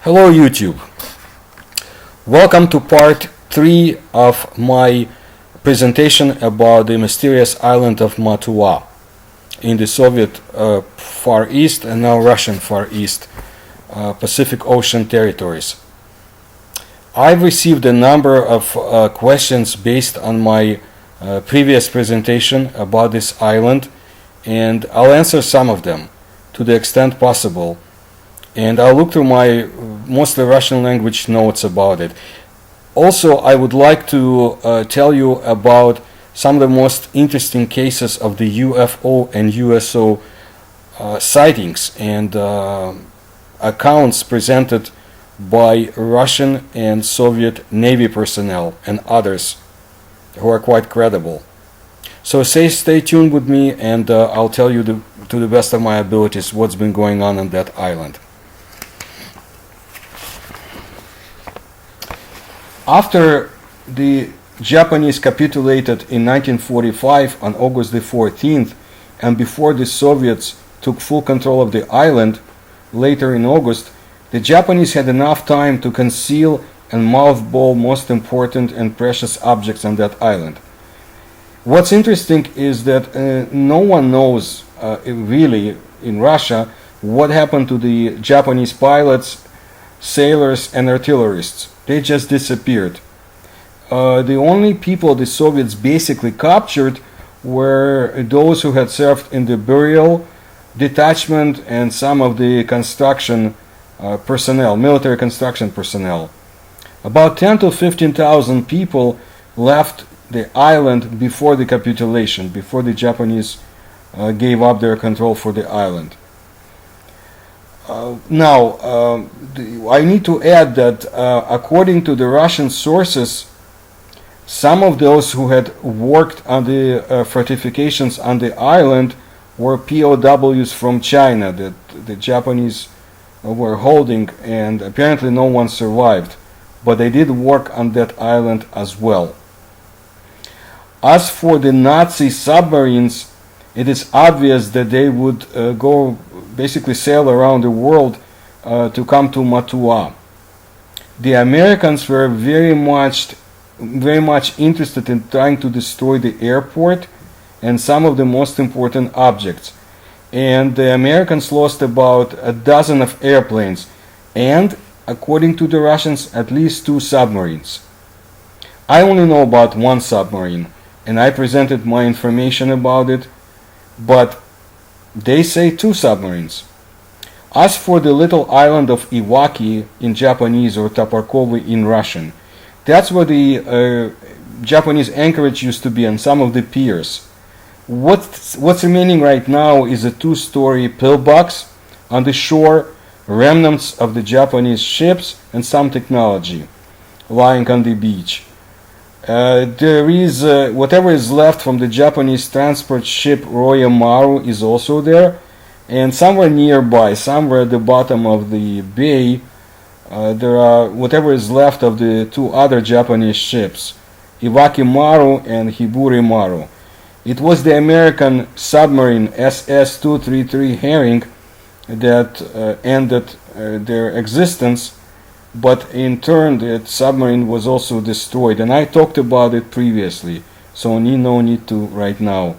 Hello YouTube. Welcome to part 3 of my presentation about the mysterious island of Matua in the Soviet Far East and now Russian Far East Pacific Ocean territories. I've received a number of questions based on my previous presentation about this island, and I'll answer some of them to the extent possible. And I'll look through my mostly Russian language notes about it. Also, I would like to tell you about some of the most interesting cases of the UFO and USO sightings and accounts presented by Russian and Soviet Navy personnel and others who are quite credible. So stay tuned with me, and I'll tell you to the best of my abilities what's been going on that island. After the Japanese capitulated in 1945 on August the 14th, and before the Soviets took full control of the island later in August, the Japanese had enough time to conceal and mothball most important and precious objects on that island. What's interesting is that no one knows really in Russia what happened to the Japanese pilots, sailors, and artillerists. They just disappeared. The only people the Soviets basically captured were those who had served in the burial detachment and some of the construction personnel, military construction personnel. About 10 to 15,000 people left the island before the capitulation, before the Japanese gave up their control for the island. I need to add that according to the Russian sources, some of those who had worked on the fortifications on the island were POWs from China that the Japanese were holding, and apparently no one survived, but they did work on that island as well. As for the Nazi submarines, it is obvious that they would basically sail around the world to come to Matua. The Americans were very much interested in trying to destroy the airport and some of the most important objects. And the Americans lost about a dozen of airplanes and, according to the Russians, at least 2 submarines. I only know about 1 submarine, and I presented my information about it, but they say 2 submarines. As for the little island of Iwaki in Japanese, or Toporkovy in Russian, that's where the Japanese anchorage used to be on some of the piers. What's remaining right now is a 2-story pillbox on the shore, remnants of the Japanese ships, and some technology lying on the beach. There is whatever is left from the Japanese transport ship Roya Maru is also there, and somewhere nearby, somewhere at the bottom of the bay, there are whatever is left of the 2 other Japanese ships, Iwaki Maru and Hiburi Maru. It was the American submarine SS-233 Herring that ended their existence, but in turn the submarine was also destroyed, and I talked about it previously, so no need to right now.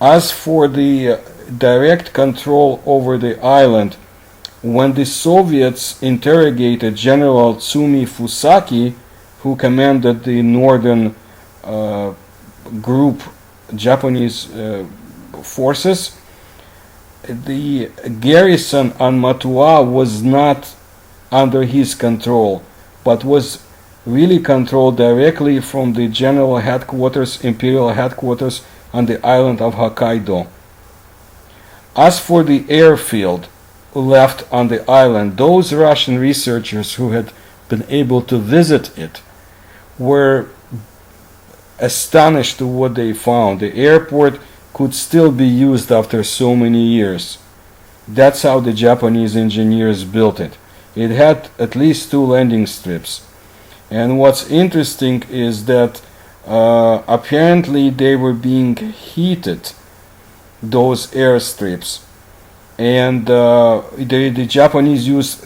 As for the direct control over the island, when the Soviets interrogated General Tsumi Fusaki, who commanded the northern group Japanese forces, the garrison on Matua was not under his control, but was really controlled directly from the general headquarters, imperial headquarters on the island of Hokkaido. As for the airfield left on the island, those Russian researchers who had been able to visit it were astonished to what they found. The airport could still be used after so many years. That's how the Japanese engineers built it. It had at least 2 landing strips. And what's interesting is that apparently they were being heated, those airstrips, and the Japanese used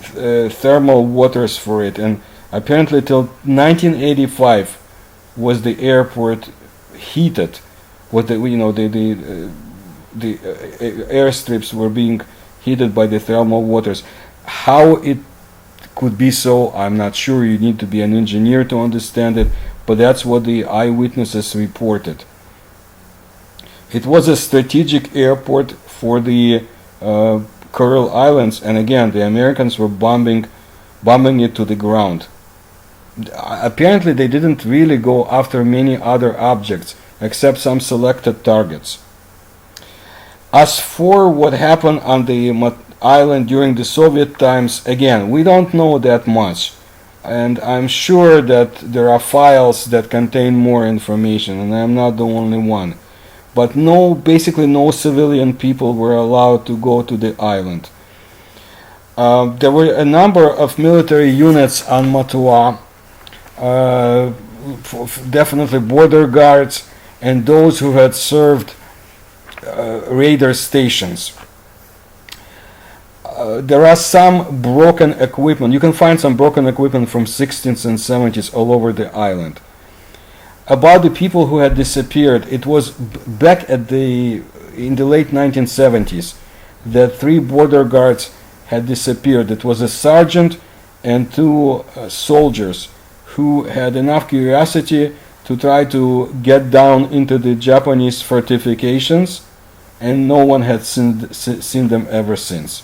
thermal waters for it, and apparently till 1985 was the airport heated. What the airstrips were being heated by the thermal waters. How it could be so, I'm not sure. You need to be an engineer to understand it, but that's what the eyewitnesses reported. It was a strategic airport for the Kuril Islands, and again, the Americans were bombing it to the ground. Apparently, they didn't really go after many other objects except some selected targets. As for what happened on the island during the Soviet times, again, we don't know that much, and I'm sure that there are files that contain more information, and I'm not the only one. But basically no civilian people were allowed to go to the island. There were a number of military units on Matua, definitely border guards, and those who had served radar stations. There are some broken equipment. You can find some broken equipment from 60s and 70s all over the island. About the people who had disappeared, it was back in the late 1970s that 3 border guards had disappeared. It was a sergeant and 2 soldiers who had enough curiosity to try to get down into the Japanese fortifications, and no one had seen them ever since.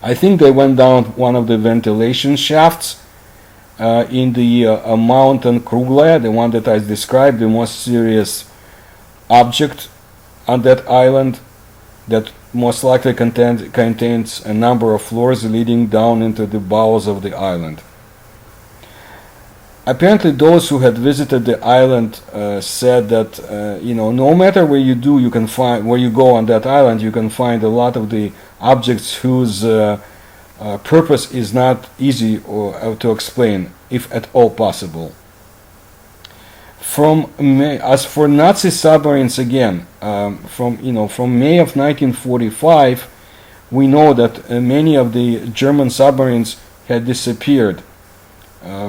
I think they went down one of the ventilation shafts in the mountain Krugla, the one that I described, the most serious object on that island that most likely contains a number of floors leading down into the bowels of the island. Apparently those who had visited the island said that no matter where you go on that island, you can find a lot of the objects whose purpose is not easy to explain, if at all possible. As for Nazi submarines, again, from May of 1945, we know that many of the German submarines had disappeared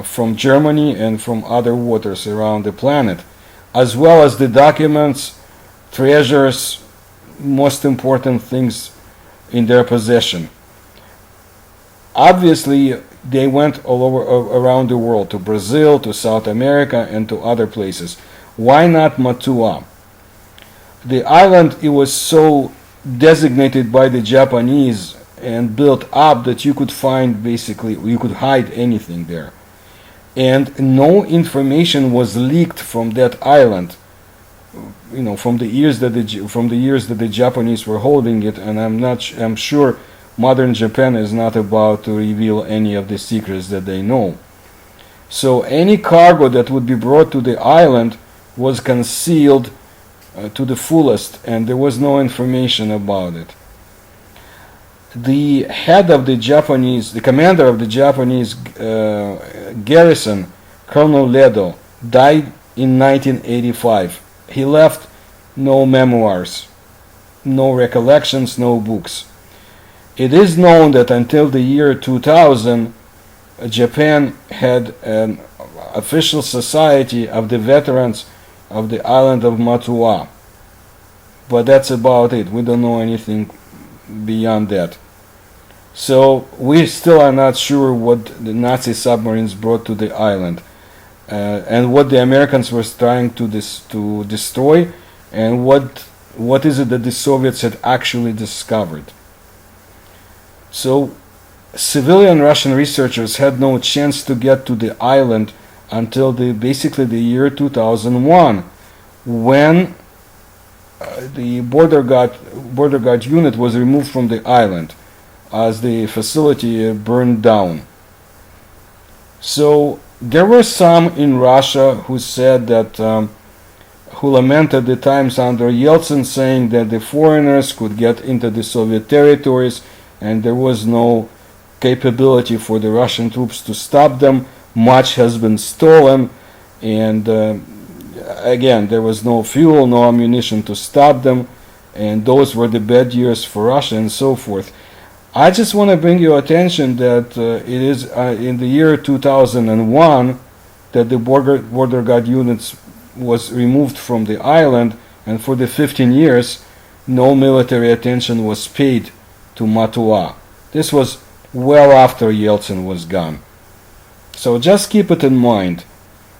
from Germany and from other waters around the planet, as well as the documents, treasures, most important things in their possession. Obviously, they went all over around the world, to Brazil, to South America, and to other places. Why not Matua? The island, it was so designated by the Japanese and built up that you could hide anything there. And no information was leaked from that island, from the years that the Japanese were holding it, and I'm sure modern Japan is not about to reveal any of the secrets that they know. So any cargo that would be brought to the island was concealed to the fullest, and there was no information about it. The commander of the Japanese garrison, Colonel Ledo, died in 1985. He left no memoirs, no recollections, no books. It is known that until the year 2000, Japan had an official society of the veterans of the island of Matua. But that's about it. We don't know anything beyond that. So we still are not sure what the Nazi submarines brought to the island, and what the Americans were trying to destroy, and what is it that the Soviets had actually discovered. So civilian Russian researchers had no chance to get to the island until basically the year 2001, when the border guard unit was removed from the island as the facility burned down. So there were some in Russia who said that who lamented the times under Yeltsin, saying that the foreigners could get into the Soviet territories and there was no capability for the Russian troops to stop them. Much has been stolen, and again, there was no fuel, no ammunition to stop them, and those were the bad years for Russia and so forth. I just want to bring your attention that it is in the year 2001 that the border guard units was removed from the island, and for the 15 years no military attention was paid to Matua. This was well after Yeltsin was gone. So just keep it in mind.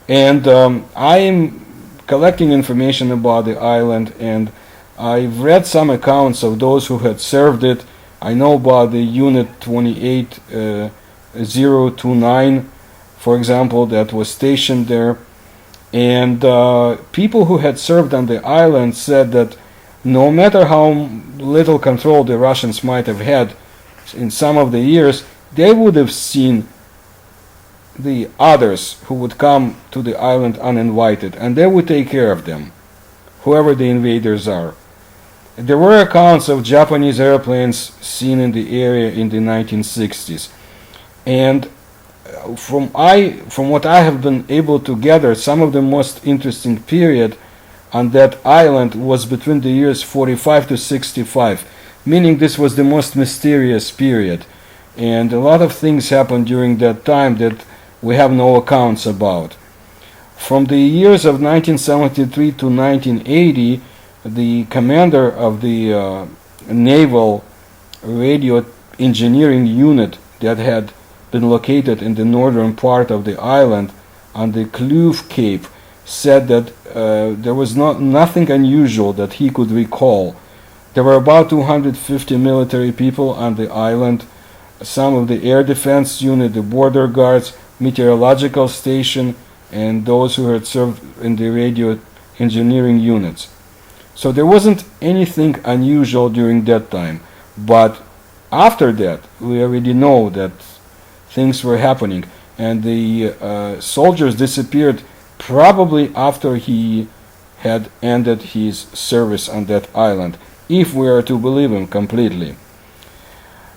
And I am collecting information about the island, and I've read some accounts of those who had served it. I know about the Unit 28029, for example, that was stationed there. And people who had served on the island said that no matter how little control the Russians might have had in some of the years, they would have seen the others who would come to the island uninvited, and they would take care of them, whoever the invaders are. There were accounts of Japanese airplanes seen in the area in the 1960s, and from what I have been able to gather, some of the most interesting period on that island was between the years 45 to 65, meaning this was the most mysterious period, and a lot of things happened during that time that we have no accounts about. From the years of 1973 to 1980, the commander of the naval radio engineering unit that had been located in the northern part of the island on the Kloof Cape said that there was nothing unusual that he could recall. There were about 250 military people on the island, some of the air defense unit, the border guards, meteorological station, and those who had served in the radio engineering units. So there wasn't anything unusual during that time, but after that we already know that things were happening, and the soldiers disappeared probably after he had ended his service on that island, if we are to believe him completely.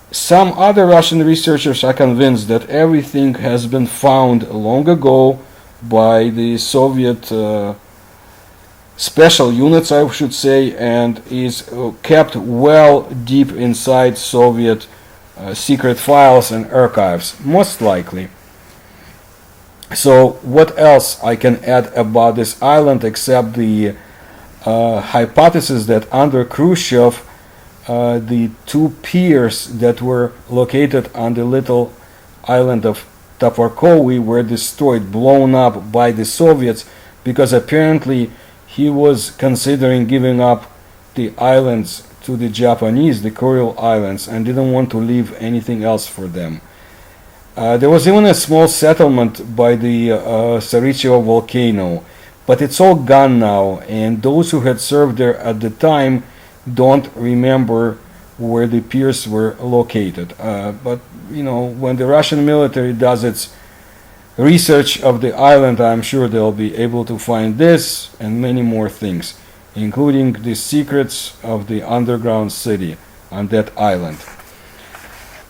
Some other Russian researchers are convinced that everything has been found long ago by the Soviet special units, I should say, and is kept well deep inside Soviet secret files and archives, most likely. So what else I can add about this island except the hypothesis that under Khrushchev the two piers that were located on the little island of Toporkowy were destroyed, blown up by the Soviets, because apparently he was considering giving up the islands to the Japanese, the Kuril Islands, and didn't want to leave anything else for them. There was even a small settlement by the Sarichevo volcano, but it's all gone now, and those who had served there at the time don't remember where the piers were located. But you know, when the Russian military does its research of the island, I'm sure they'll be able to find this and many more things, including the secrets of the underground city on that island.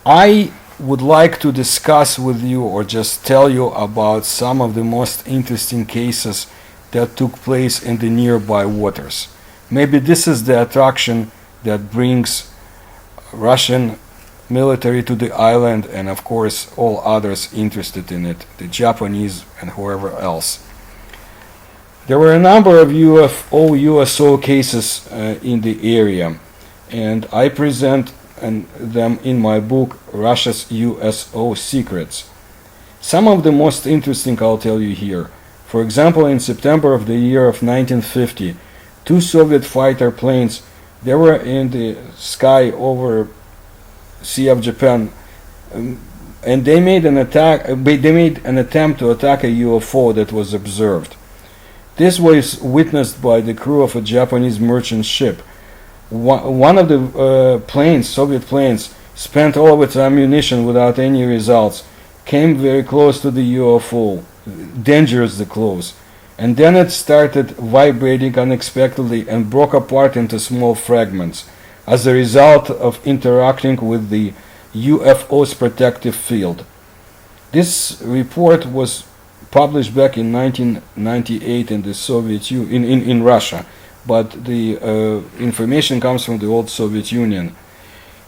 I would like to discuss with you, or just tell you, about some of the most interesting cases that took place in the nearby waters. Maybe this is the attraction that brings Russian military to the island, and of course all others interested in it, the Japanese and whoever else. There were a number of USO cases in the area, and I present them in my book Russia's USO Secrets. Some of the most interesting I'll tell you here. For example, in September of the year of 1950, two Soviet fighter planes, they were in the sky over Sea of Japan, and they made an attempt to attack a UFO that was observed. This was witnessed by the crew of a Japanese merchant ship. One of the Soviet planes, spent all of its ammunition without any results, came very close to the UFO, dangerously close, and then it started vibrating unexpectedly and broke apart into small fragments as a result of interacting with the UFO's protective field. This report was published back in 1998 in the in Russia, but the information comes from the old Soviet Union.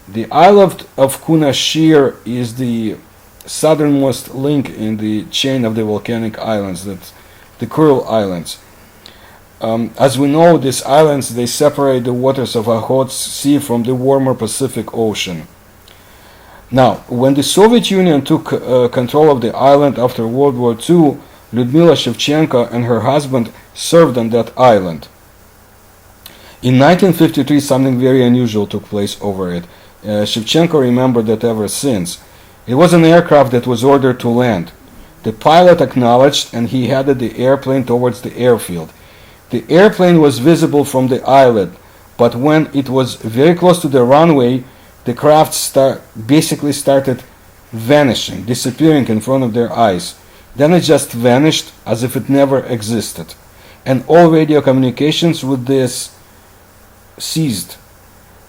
The island of Kunashir is the southernmost link in the chain of the volcanic islands, that's the Kuril Islands. As we know, these islands, they separate the waters of Okhotsk Sea from the warmer Pacific Ocean. Now, when the Soviet Union took control of the island after World War II, Lyudmila Shevchenko and her husband served on that island. In 1953, something very unusual took place over it. Shevchenko remembered that ever since. It was an aircraft that was ordered to land. The pilot acknowledged and he headed the airplane towards the airfield. The airplane was visible from the island, but when it was very close to the runway, the craft basically started vanishing, disappearing in front of their eyes. Then it just vanished as if it never existed. And all radio communications with this ceased.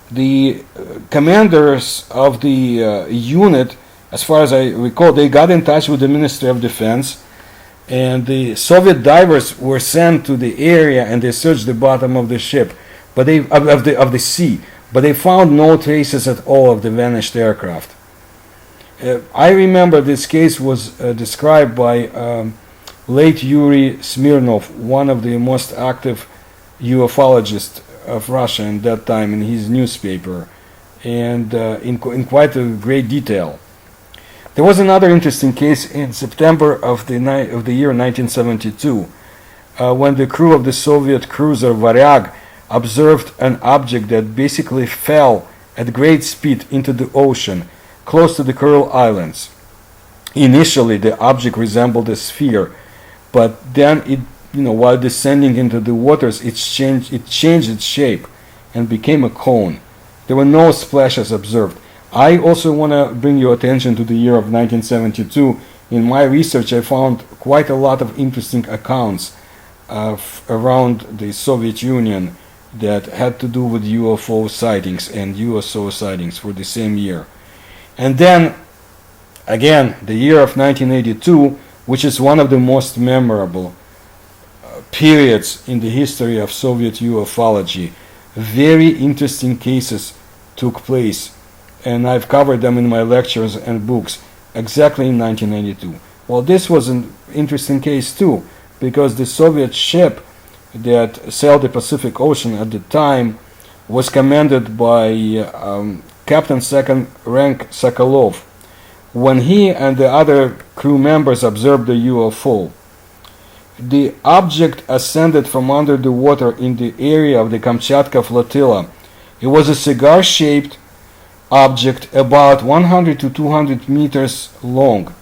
The commanders of the unit, as far as I recall, they got in touch with the Ministry of Defense, and the Soviet divers were sent to the area and they searched the bottom of the ship, but of the sea, but they found no traces at all of the vanished aircraft. I remember this case was described by late Yuri Smirnov, one of the most active ufologists of Russia in that time, in his newspaper, and in quite a great detail. There was another interesting case in September of the year 1972, when the crew of the Soviet cruiser Varyag observed an object that basically fell at great speed into the ocean, close to the Kuril Islands. Initially, the object resembled a sphere, but then while descending into the waters, it changed its shape and became a cone. There were no splashes observed. I also want to bring your attention to the year of 1972. In my research, I found quite a lot of interesting accounts around the Soviet Union that had to do with UFO sightings and USO sightings for the same year. And then, again, the year of 1982, which is one of the most memorable periods in the history of Soviet ufology. Very interesting cases took place, and I've covered them in my lectures and books, exactly in 1992. Well, this was an interesting case too, because the Soviet ship that sailed the Pacific Ocean at the time was commanded by Captain Second Rank Sokolov. When he and the other crew members observed the UFO, the object ascended from under the water in the area of the Kamchatka flotilla. It was a cigar-shaped object about 100 to 200 meters long.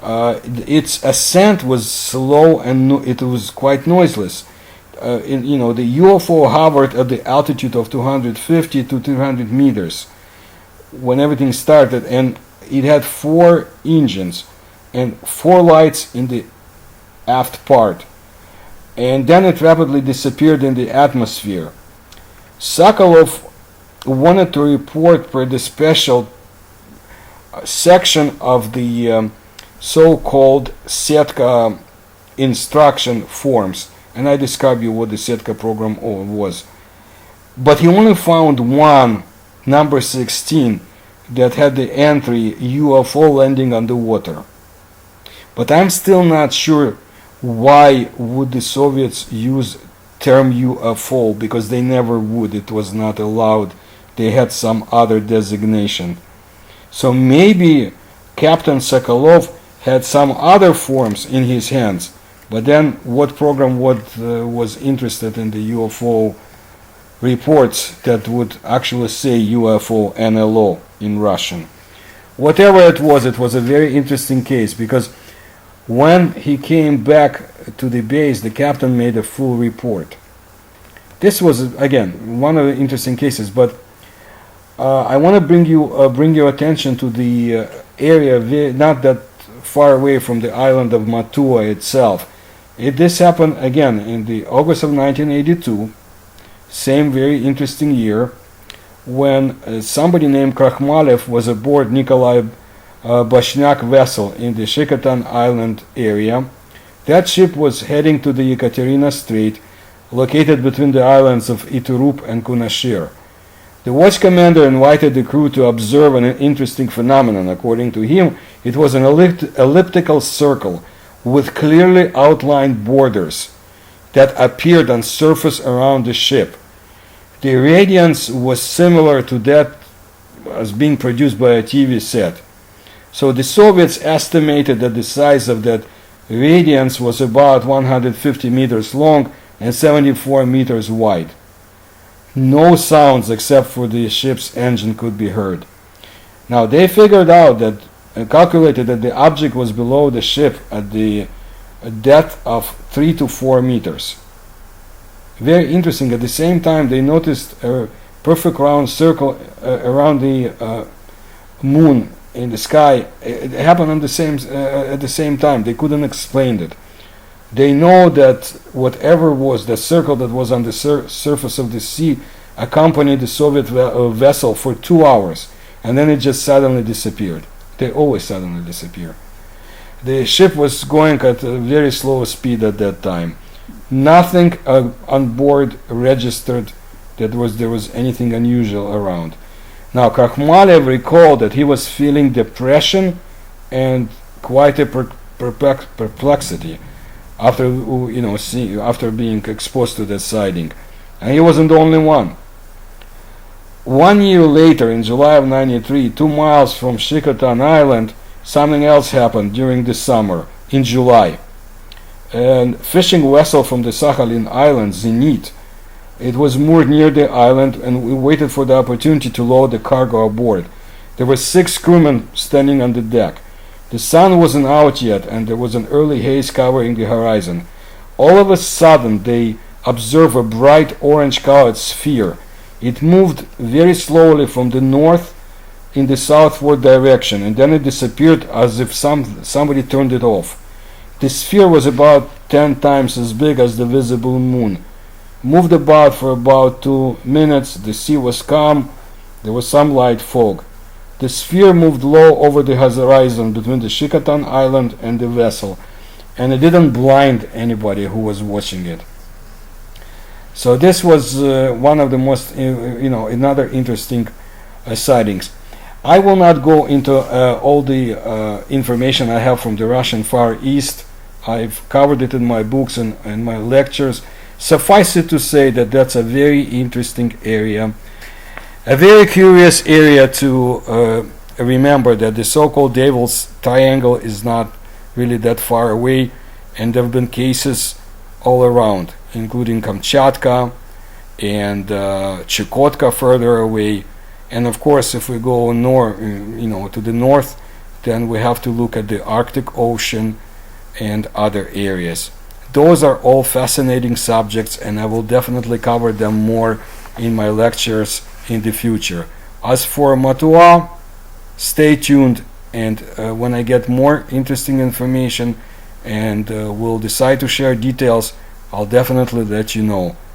Its ascent was slow and it was quite noiseless. The UFO hovered at the altitude of 250 to 300 meters when everything started, and it had 4 engines and 4 lights in the aft part, and then it rapidly disappeared in the atmosphere. Sokolov wanted to report per the special section of the so-called Setka instruction forms, and I describe you what the Setka program was. But he only found one, number 16, that had the entry UFO landing on the water. But I'm still not sure why would the Soviets use term UFO, because they never would. It was not allowed. They had some other designation. So maybe Captain Sokolov had some other forms in his hands. But then what program was interested in the UFO reports that would actually say UFO NLO in Russian? Whatever it was a very interesting case, because when he came back to the base, the captain made a full report. This was, again, one of the interesting cases, but I want to bring your attention to the area not that far away from the island of Matua itself. This happened again in the August of 1982, same very interesting year, when somebody named Krakhmalev was aboard Nikolai Bashnak vessel in the Shikotan Island area. That ship was heading to the Yekaterina Strait located between the islands of Iturup and Kunashir. The watch commander invited the crew to observe an interesting phenomenon. According to him, it was an elliptical circle with clearly outlined borders that appeared on surface around the ship. The radiance was similar to that as being produced by a TV set. So the Soviets estimated that the size of that radiance was about 150 meters long and 74 meters wide. No sounds except for the ship's engine could be heard. Now they figured out that and calculated that the object was below the ship at the depth of 3 to 4 meters. Very interesting. At the same time, they noticed a perfect round circle around the moon in the sky. It happened on at the same time. They couldn't explain it. They know that whatever was the circle that was on the surface of the sea accompanied the Soviet vessel for 2 hours, and then it just suddenly disappeared. They always suddenly disappear. The ship was going at a very slow speed at that time. Nothing on board registered that there was anything unusual around. Now Kakhmalev recalled that he was feeling depression and quite a perplexity after after being exposed to that sighting, and he wasn't the only one. 1 year later, in July of '93, 2 miles from Shikotan Island, something else happened during the summer in July. A fishing vessel from the Sakhalin Island, Zenit, it was moored near the island, and we waited for the opportunity to load the cargo aboard. There were 6 crewmen standing on the deck. The sun wasn't out yet, and there was an early haze covering the horizon. All of a sudden, they observed a bright orange-colored sphere. It moved very slowly from the north in the southward direction, and then it disappeared as if somebody turned it off. The sphere was about 10 times as big as the visible moon. Moved about for about 2 minutes. The sea was calm. There was some light fog. The sphere moved low over the horizon between the Shikotan Island and the vessel, and it didn't blind anybody who was watching it. So this was one of the most, another interesting sightings. I will not go into all the information I have from the Russian Far East. I've covered it in my books and my lectures. Suffice it to say that that's a very interesting area, a very curious area to remember that the so-called Devil's Triangle is not really that far away, and there have been cases all around, including Kamchatka and Chukotka further away. And of course, if we go to the north, then we have to look at the Arctic Ocean and other areas. Those are all fascinating subjects, and I will definitely cover them more in my lectures in the future. As for Matua, stay tuned, and when I get more interesting information and will decide to share details, I'll definitely let you know.